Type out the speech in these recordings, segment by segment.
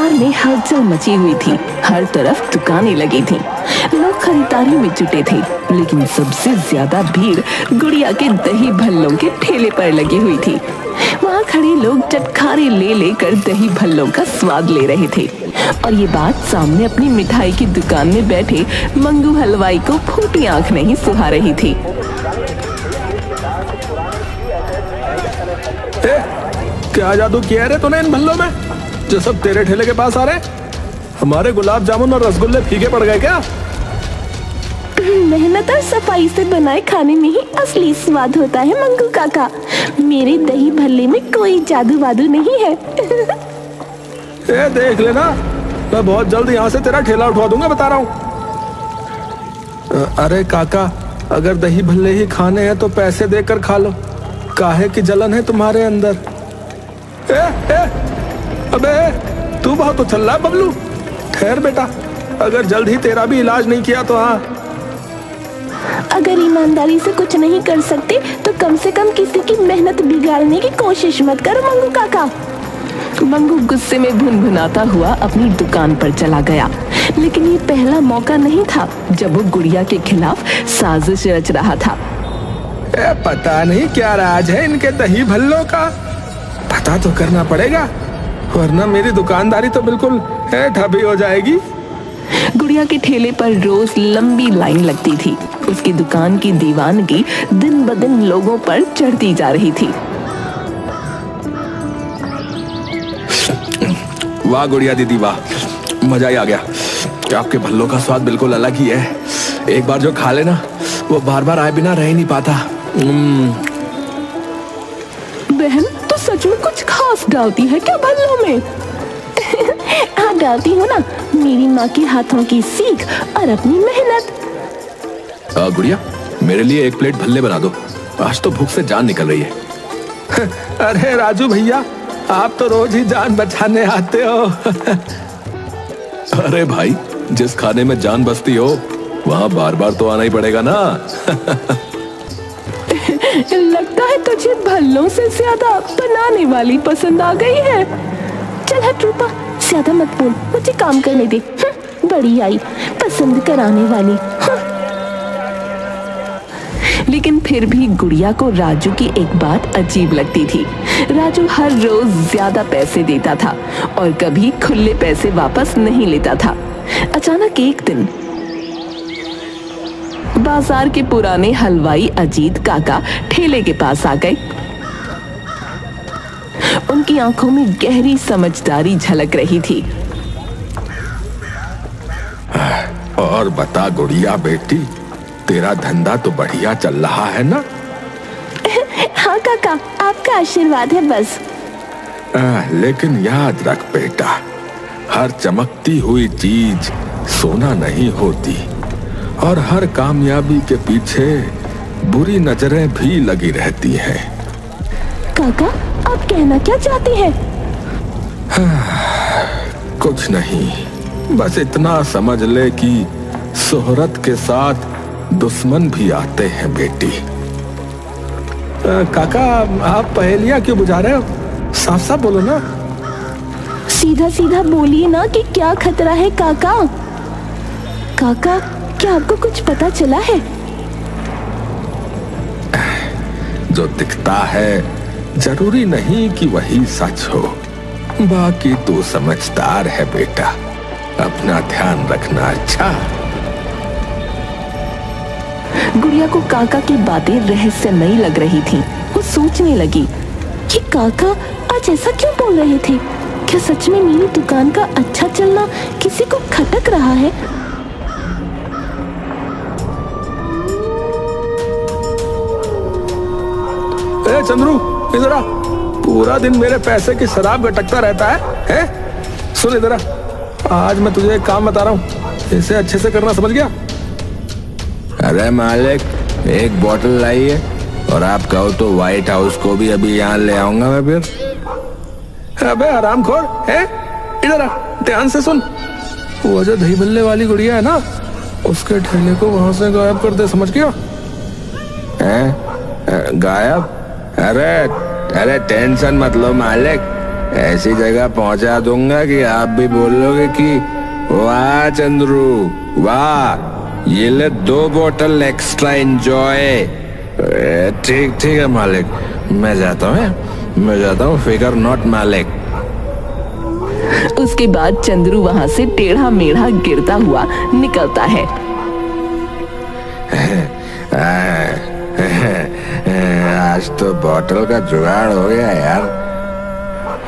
बाजार में हलचल मची हुई थी। हर तरफ दुकानें लगी थीं। लोग खरीदारी में जुटे थे, लेकिन सबसे ज्यादा भीड़ गुड़िया के दही भल्लों के ठेले पर लगी हुई थी। वहाँ खड़े लोग चटखारे ले लेकर दही भल्लों का स्वाद ले रहे थे और ये बात सामने अपनी मिठाई की दुकान में बैठे मंगू हलवाई को फूटी आंख नहीं सुहा रही थी। क्या जादू किया रे तूने इन भल्लों में, जो सब तेरे ठेले के पास आ रहे? हमारे गुलाब जामुन और रसगुल्ले फीके पड़ गए क्या? मेहनत और सफाई से बनाए खाने में ही असली स्वाद होता है मंगू काका। मेरे दही भल्ले में कोई जादू वादू नहीं है। ए देख लेना, मैं बहुत जल्द यहाँ से तेरा ठेला उठवा दूंगा, बता रहा हूँ। अरे काका, अगर दही भल्ले ही खाने हैं तो पैसे देकर खा लो, काहे की जलन है तुम्हारे अंदर? अबे तू बहुत उछल रहा है बबलू। ठहर बेटा, अगर जल्द ही तेरा भी इलाज नहीं किया तो हाँ। अगर ईमानदारी से कुछ नहीं कर सकते तो कम से कम किसी की मेहनत बिगाड़ने की कोशिश मत करो मंगू काका। मंगू गुस्से में भुनभुनाता हुआ अपनी दुकान पर चला गया, लेकिन ये पहला मौका नहीं था जब वो गुड़िया के खिलाफ साजिश रच रहा था। पता नहीं क्या राज है इनके दही भल्लों का, पता तो करना पड़ेगा, वरना मेरी दुकानदारी तो बिल्कुल ठबी हो जाएगी। गुड़िया के ठेले पर रोज लंबी लाइन लगती थी। उसकी दुकान की दीवानगी दिन ब दिन लोगों पर चढ़ती जा रही थी। वाह गुड़िया दीदी वाह, मजा ही आ गया। आपके भल्लों का स्वाद बिल्कुल अलग ही है। एक बार जो खा लेना वो बार बार आए बिना रह ही नहीं पाता। बहन, तो सच में कुछ खास डालती है क्या भल्लों में? हाँ डालती हूँ ना, मेरी माँ के हाथों की सीख और अपनी मेहनत। गुड़िया, मेरे लिए एक प्लेट भल्ले बना दो, आज तो भूख से जान निकल रही है। अरे राजू भैया, आप तो रोज ही जान बचाने आते हो। अरे भाई, जिस खाने में जान बसती हो वहाँ बार बार तो आना ही पड़ेगा ना। लगता है तुझे भल्लों से ज्यादा बनाने वाली पसंद आ गई है। चल हट रूपा, ज्यादा मत बोल, मुझे काम करने दे। बड़ी आई पसंद कराने वाली। लेकिन फिर भी गुड़िया को राजू की एक बात अजीब लगती थी। राजू हर रोज ज्यादा पैसे देता था और कभी खुले पैसे वापस नहीं लेता था। अचानक एक दिन बाजार के पुराने हलवाई अजीत काका ठेले के पास आ गए। उनकी आंखों में गहरी समझदारी झलक रही थी। और बता गुड़िया बेटी, तेरा धंधा तो बढ़िया चल रहा है ना? हाँ काका, आपका आशीर्वाद है बस। लेकिन याद रख बेटा, हर चमकती हुई चीज सोना नहीं होती और हर कामयाबी के पीछे बुरी नजरें भी लगी रहती हैं। काका, आप कहना क्या चाहते हैं? कुछ नहीं, बस इतना समझ ले कि शोहरत के साथ दुश्मन भी आते हैं बेटी। काका, आप पहेलियां क्यों बुझा रहे हो? साफ साफ बोलो ना। सीधा सीधा बोलिए ना कि क्या खतरा है काका। काका, क्या आपको कुछ पता चला है? जो दिखता है जरूरी नहीं कि वही सच हो। बाकी तू समझदार है बेटा, अपना ध्यान रखना। अच्छा। गुड़िया को काका की बातें रहस्यमयी लग रही थी। वो सोचने लगी कि काका आज ऐसा क्यों बोल रहे थे? क्या सच में मेरी दुकान का अच्छा चलना किसी को खटक रहा है? ए चंद्रू, इधर आ। पूरा दिन मेरे पैसे की शराब गटकता रहता है? सुन इधर आ, आज मैं तुझे एक काम बता रहा हूँ, इसे अच्छे से करना, समझ गया? अरे मालिक, एक बोतल लाइए और आप कहो तो व्हाइट हाउस को भी अभी यहाँ ले आऊंगा मैं फिर। अबे हरामखोर, है इधर आ, ध्यान से सुन। वो जो दही भल्ले वाली गुड़िया है ना, उसके ठेले को वहां से गायब कर दे, समझ गया? गायब? अरे टेंशन मत लो मालिक, ऐसी जगह पहुंचा दूंगा कि आप भी बोलोगे कि वाह चंद्रू वाह, ये ले 2 बोतल एक्स्ट्रा एंजॉय। ठीक ठीक है मालिक, मैं जाता हूँ, फिकर नॉट मालिक। उसके बाद चंद्रू वहां से टेढ़ा मेढ़ा गिरता हुआ निकलता है। आज तो बोतल का जुगाड़ हो गया यार।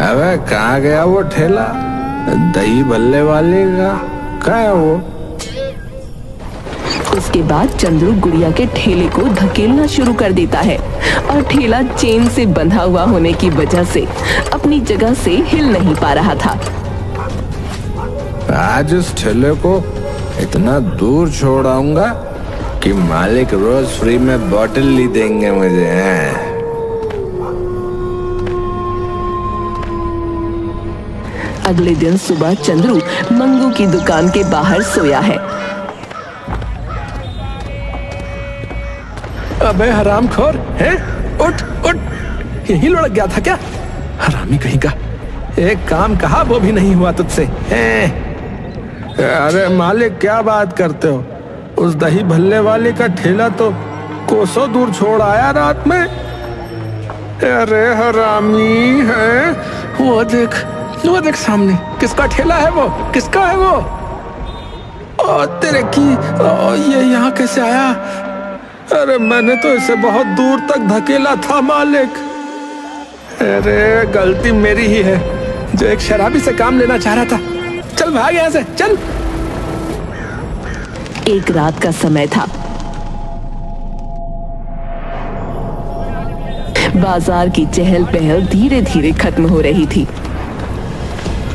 अबे कहाँ गया वो ठेला दही भल्ले वाले का, कहाँ है वो? उसके बाद चंद्रू गुड़िया के ठेले को धकेलना शुरू कर देता है और ठेला चेन से बंधा हुआ होने की वजह से अपनी जगह से हिल नहीं पा रहा था। आज इस ठेले को इतना दूर छोड़ाऊंगा कि मालिक रोज फ्री में बोतल ली देंगे मुझे। अगले दिन सुबह चंद्रू मंगू की दुकान के बाहर सोया है। अबे हरामखोर है, उठ उठ, यही लुढ़क गया था क्या? हरामी कहीं का, एक काम कहा वो भी नहीं हुआ तुझसे। अरे मालिक क्या बात करते हो? उस दही भल्ले वाले का ठेला तो कोसों दूर छोड़ आया रात में। अरे हरामी है, वो देख सामने, किसका ठेला है वो? किसका है वो? और तेरे की ये यहाँ कैसे आया? अरे मैंने तो इसे बहुत दूर तक धकेला था मालिक। अरे गलती मेरी ही है, जो एक शराबी से काम लेना चाह रहा था। चल भाग यहाँ से, चल। एक रात का समय था। बाजार की चहल पहल धीरे धीरे खत्म हो रही थी।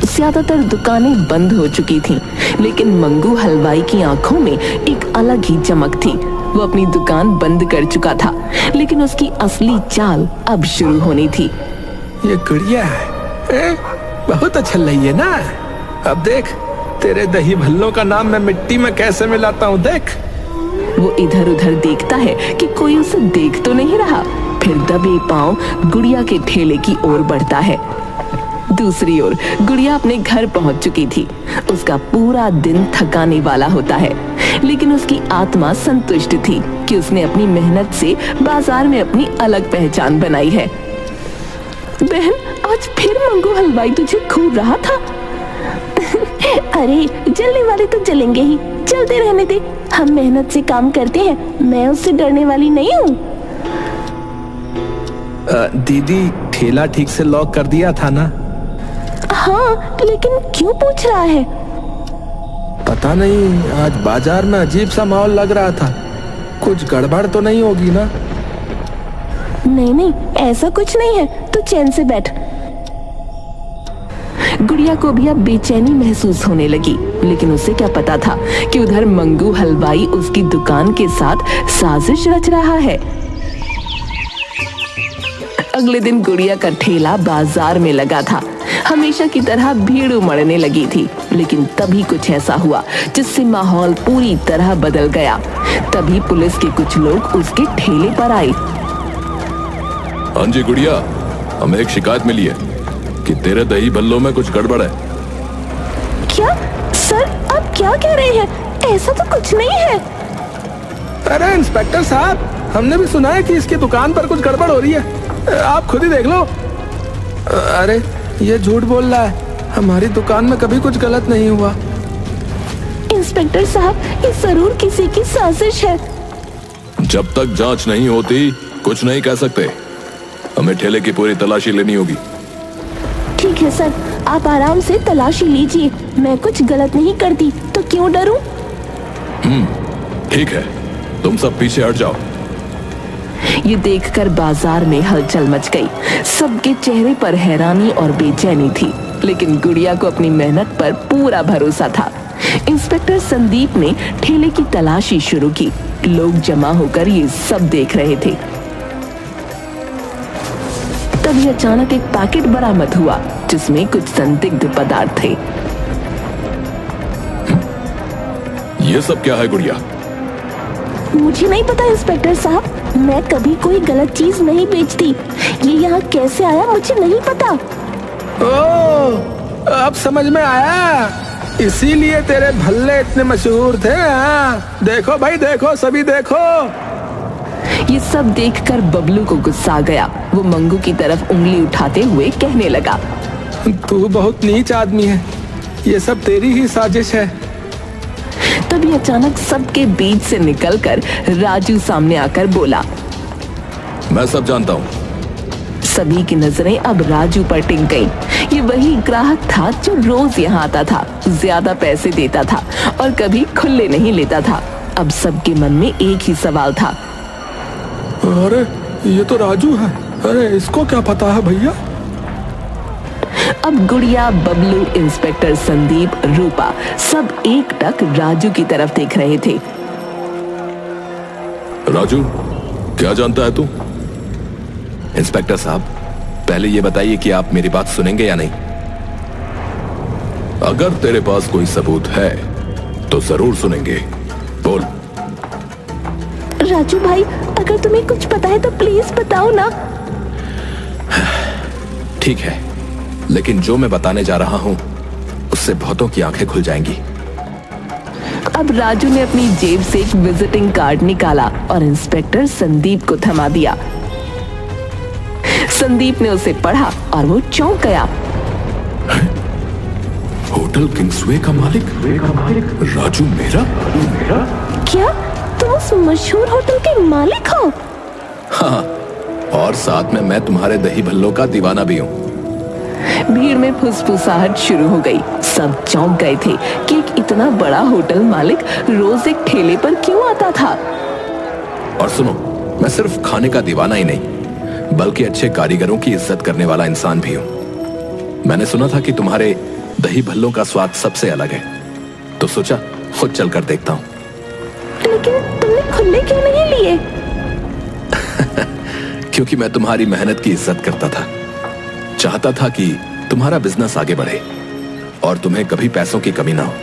ज्यादातर दुकानें बंद हो चुकी थीं, लेकिन मंगू हलवाई की आंखों में एक अलग ही चमक थी। वो अपनी दुकान बंद कर चुका था, लेकिन उसकी असली चाल अब शुरू होनी थी। ये गुड़िया है, बहुत अच्छा लगी है ना? अब देख तेरे दही भल्लों का नाम मैं मिट्टी में कैसे मिलाता हूँ, देख। वो इधर उधर देखता है कि कोई उसे देख तो नहीं रहा, फिर दबे पांव गुड़िया के ठेले की ओर बढ़ता है। दूसरी ओर गुड़िया अपने घर पहुंच चुकी थी। उसका पूरा दिन थकाने वाला होता है, लेकिन उसकी आत्मा संतुष्ट थी कि उसने अपनी मेहनत से बाजार में अपनी अलग पहचान बनाई है। बहन, आज फिर मंगू हलवाई तुझे घूर रहा था। अरे जलने वाले तो जलेंगे ही, चलते रहने दे। हम मेहनत से काम करते हैं, मैं उससे डरने वाली नहीं हूँ। दीदी ठेला ठीक से लॉक कर दिया था ना? हाँ, लेकिन क्यों पूछ रहा है? पता नहीं, आज बाजार में अजीब सा माहौल लग रहा था। कुछ गड़बड़ तो नहीं होगी ना? नहीं, ऐसा कुछ नहीं है, तू चैन से बैठ। गुड़िया को भी अब बेचैनी महसूस होने लगी, लेकिन उसे क्या पता था कि उधर मंगू हलवाई उसकी दुकान के साथ साजिश रच रहा है। अगले दिन गुड़िया का ठेला बाजार में लगा था। हमेशा की तरह भीड़ उमड़ने लगी थी, लेकिन तभी कुछ ऐसा हुआ जिससे माहौल पूरी तरह बदल गया। तभी पुलिस के कुछ लोग उसके ठेले पर आए। हाँ जी गुड़िया, हमें एक शिकायत मिली है कि तेरे दही भल्लों में कुछ गड़बड़ है। क्या सर, आप क्या कह रहे हैं? ऐसा तो कुछ नहीं है। अरे इंस्पेक्टर साहब, हमने भी सुना है कि इसकी दुकान पर कुछ गड़बड़ हो रही है, आप खुद ही देख लो। अरे ये झूठ बोल रहा है, हमारी दुकान में कभी कुछ गलत नहीं हुआ। इंस्पेक्टर साहब, ये जरूर किसी की साजिश है। जब तक जांच नहीं होती कुछ नहीं कह सकते। हमें ठेले की पूरी तलाशी लेनी होगी। ठीक है सर, आप आराम से तलाशी लीजिए। मैं कुछ गलत नहीं करती तो क्यों डरूं? ठीक है, तुम सब पीछे हट जाओ। ये देखकर बाजार में हलचल मच गई। सबके चेहरे पर हैरानी और बेचैनी थी, लेकिन गुड़िया को अपनी मेहनत पर पूरा भरोसा था। इंस्पेक्टर संदीप ने ठेले की तलाशी शुरू की। लोग जमा होकर ये सब देख रहे थे। तभी अचानक एक पैकेट बरामद हुआ जिसमें कुछ संदिग्ध पदार्थ थे। ये सब क्या है गुड़िया? मुझे नहीं पता इंस्पेक्टर साहब, मैं कभी कोई गलत चीज नहीं बेचती। ये यहाँ कैसे आया मुझे नहीं पता। ओ, अब समझ में आया, इसीलिए तेरे भल्ले इतने मशहूर थे। हाँ, देखो भाई देखो, सभी देखो। ये सब देखकर बबलू को गुस्सा आ गया। वो मंगू की तरफ उंगली उठाते हुए कहने लगा, तू बहुत नीच आदमी है, ये सब तेरी ही साजिश है। तभी अचानक सबके बीच से निकलकर राजू सामने आकर बोला, मैं सब जानता हूँ। सभी की नजरें अब राजू पर टिक गईं। ये वही ग्राहक था जो रोज यहाँ आता था, ज्यादा पैसे देता था और कभी खुले नहीं लेता था। अब सबके मन में एक ही सवाल था, अरे ये तो राजू है, अरे इसको क्या पता है भैया। अब गुड़िया, बबलू, इंस्पेक्टर संदीप, रूपा सब एकटक राजू की तरफ देख रहे थे। राजू, क्या जानता है तू? इंस्पेक्टर साहब, पहले ये बताइए कि आप मेरी बात सुनेंगे या नहीं। अगर तेरे पास कोई सबूत है तो जरूर सुनेंगे, बोल। राजू भाई, अगर तुम्हें कुछ पता है तो प्लीज बताओ ना। ठीक है, लेकिन जो मैं बताने जा रहा हूं उससे बहुतों की आंखें खुल जाएंगी। अब राजू ने अपनी जेब से एक विजिटिंग कार्ड निकाला और इंस्पेक्टर संदीप को थमा दिया। संदीप ने उसे पढ़ा और वो चौंक गया। होटल किंग्सवे का मालिक राजू मेरा? क्या तुम उस मशहूर होटल के मालिक हो? हाँ, और साथ में मैं तुम्हारे दही भल्लों का दीवाना भी हूँ। भीड़ में फुसफुसाहट शुरू हो गई। सब चौंक गए थे कि एक इतना बड़ा होटल मालिक रोज एक ठेले पर क्यों आता था। और सुनो, मैं सिर्फ खाने का दीवाना ही नहीं बल्कि अच्छे कारीगरों की इज्जत करने वाला इंसान भी हूँ। मैंने सुना था कि तुम्हारे दही भल्लों का स्वाद सबसे अलग है, तो सोचा खुद चलकर देखता हूँ। लेकिन तुमने खुले क्यों नहीं लिए? क्योंकि मैं तुम्हारी मेहनत की इज्जत करता था। चाहता था कि तुम्हारा बिजनेस आगे बढ़े और तुम्हें कभी पैसों की कमी ना हो।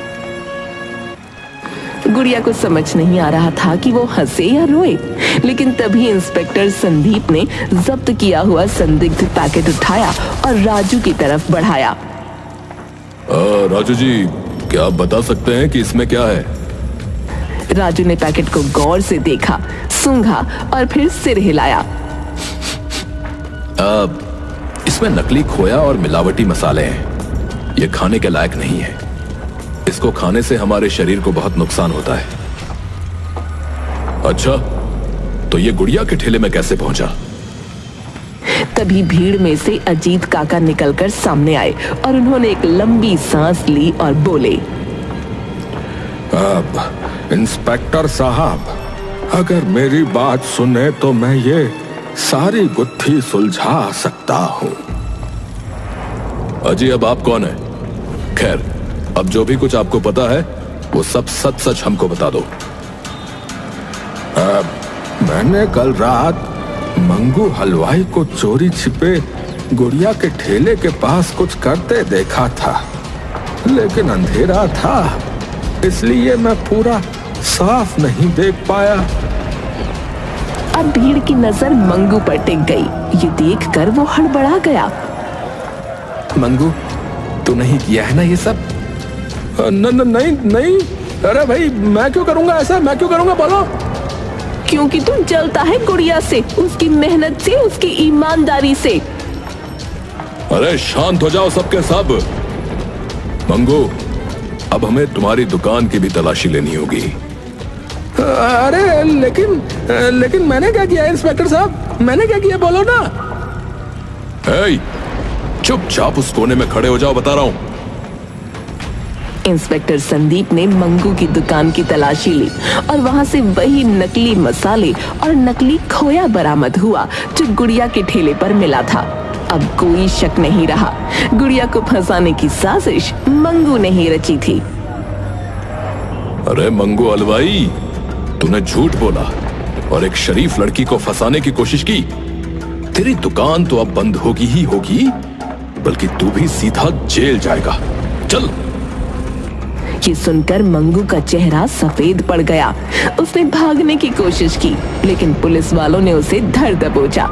गुड़िया को समझ नहीं आ रहा था कि वो हंसे या रोए, लेकिन तभी इंस्पेक्टर संदीप ने जब्त किया हुआ संदिग्ध पैकेट उठाया और राजू की तरफ बढ़ाया। राजू जी, क्या आप बता सकते हैं कि इसमें क्या है? राजू ने पैकेट को गौर से देखा, सूंघा और फिर सिर हिलाया। इसमें नकली खोया और मिलावटी मसाले हैं। ये खाने के लायक नहीं है। इसको खाने से हमारे शरीर को बहुत नुकसान होता है। अच्छा, तो ये गुड़िया के ठेले में कैसे पहुंचा? तभी भीड़ में से अजीत काका निकलकर सामने आए और उन्होंने एक लंबी सांस ली और बोले, अब इंस्पेक्टर साहब, अगर मेरी बात सुने तो मैं ये सारी गुत्थी सुलझा सकता हूँ। अजी, अब आप कौन है? खैर, अब जो भी कुछ आपको पता है वो सब सच सच हमको बता दो। मैंने कल रात मंगू हलवाई को चोरी छिपे गुड़िया के ठेले के पास कुछ करते देखा था, लेकिन अंधेरा था इसलिए मैं पूरा साफ नहीं देख पाया। अब भीड़ की नजर मंगू पर टिक गई। ये देखकर वो हड़बड़ा गया। मंगू, तू नहीं किया है ना ये सब? नहीं नहीं, अरे भाई मैं क्यों करूंगा ऐसा, मैं क्यों करूंगा, बोलो। क्योंकि तू जलता है गुड़िया से, उसकी मेहनत से, उसकी ईमानदारी से। अरे शांत हो जाओ सबके सब। मंगू, अब हमें तुम्हारी दुकान की भी तलाशी लेनी होगी। अरे लेकिन मैंने क्या किया इंस्पेक्टर साहब, मैंने क्या किया, बोलो ना। चुपचाप उस कोने में खड़े हो जाओ, बता रहा हूं। इंस्पेक्टर संदीप ने मंगू की दुकान की तलाशी ली और वहां से वही नकली मसाले और नकली खोया बरामद हुआ जो गुड़िया के ठेले पर मिला था। अब कोई शक नहीं रहा, गुड़िया को फंसाने की साजिश मंगू ने ही रची थी। अरे मंगू हलवाई, तूने झूठ बोला और एक शरीफ लड़की को फंसाने की कोशिश की। तेरी दुकान तो अब बंद होगी ही होगी, बल्कि तू भी सीधा जेल जाएगा। चल। ये सुनकर मंगू का चेहरा सफेद पड़ गया। उसने भागने की कोशिश की, लेकिन पुलिस वालों ने उसे धर दबोचा।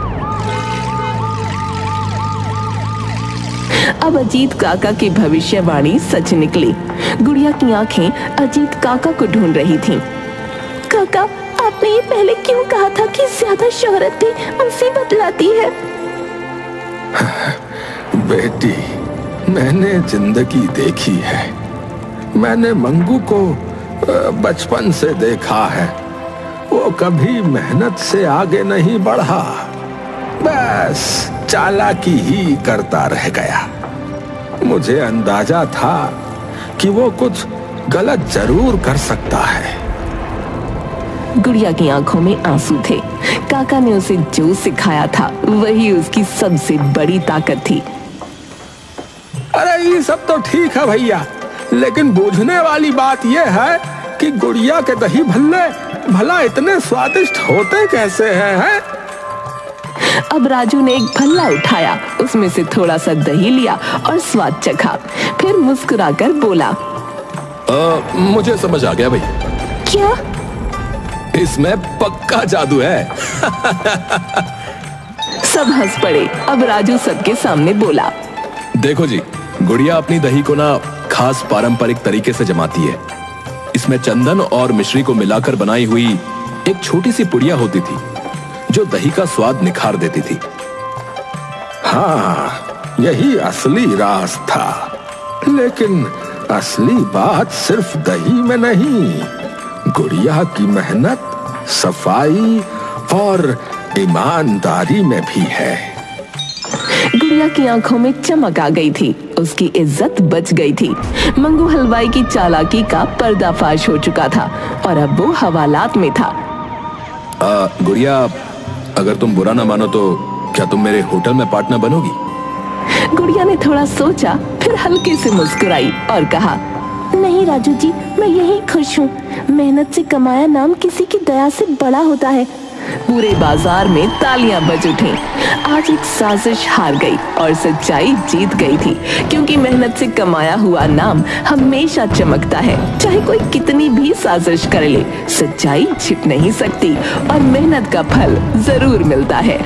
अब अजीत काका की भविष्यवाणी सच निकली। गुड़िया की आंखें अजीत काका को ढूंढ रही थीं। काका, आपने ये पहले क्यों कहा था कि ज्यादा शोहरत भी मुसीबत लाती है? बेटी, मैंने जिंदगी देखी है। मैंने मंगू को बचपन से देखा है। वो कभी मेहनत से आगे नहीं बढ़ा, बस चालाकी ही करता रह गया। मुझे अंदाजा था कि वो कुछ गलत जरूर कर सकता है। गुड़िया की आंखों में आंसू थे। काका ने उसे जो सिखाया था वही उसकी सबसे बड़ी ताकत थी। अरे ये सब तो ठीक है भैया, लेकिन बूझने वाली बात यह है कि गुड़िया के दही भल्ले भला इतने स्वादिष्ट होते कैसे हैं? अब राजू ने एक भल्ला उठाया, उसमें से थोड़ा सा दही लिया और स्वाद चखा, फिर मुस्कुराकर बोला, मुझे समझ आ गया भाई। क्या? इसमें पक्का जादू है। सब हंस पड़े। अब राजू सबके सामने बोला, देखो जी, गुड़िया अपनी दही को ना खास पारंपरिक तरीके से जमाती है। इसमें चंदन और मिश्री को मिलाकर बनाई हुई एक छोटी सी पुड़िया होती थी जो दही का स्वाद निखार देती थी। हाँ, यही असली राज था। लेकिन असली बात सिर्फ दही में नहीं, गुड़िया की मेहनत, सफाई और ईमानदारी में भी है। गुड़िया की आंखों में चमक आ गई थी, उसकी इज्जत बच गई थी। मंगू हलवाई की चालाकी का पर्दाफाश हो चुका था और अब वो हवालात में था। गुड़िया, अगर तुम बुरा ना मानो तो क्या तुम मेरे होटल में पार्टनर बनोगी? गुड़िया ने थोड़ा सोचा, फिर हल्के से मुस्कुराई और कहा, नहीं राजू जी, मैं यही खुश हूँ। मेहनत से कमाया नाम किसी की दया से बड़ा होता है। पूरे बाजार में तालियां बज उठीं। आज एक साजिश हार गई और सच्चाई जीत गई थी, क्योंकि मेहनत से कमाया हुआ नाम हमेशा चमकता है। चाहे कोई कितनी भी साजिश कर ले, सच्चाई छिप नहीं सकती और मेहनत का फल जरूर मिलता है।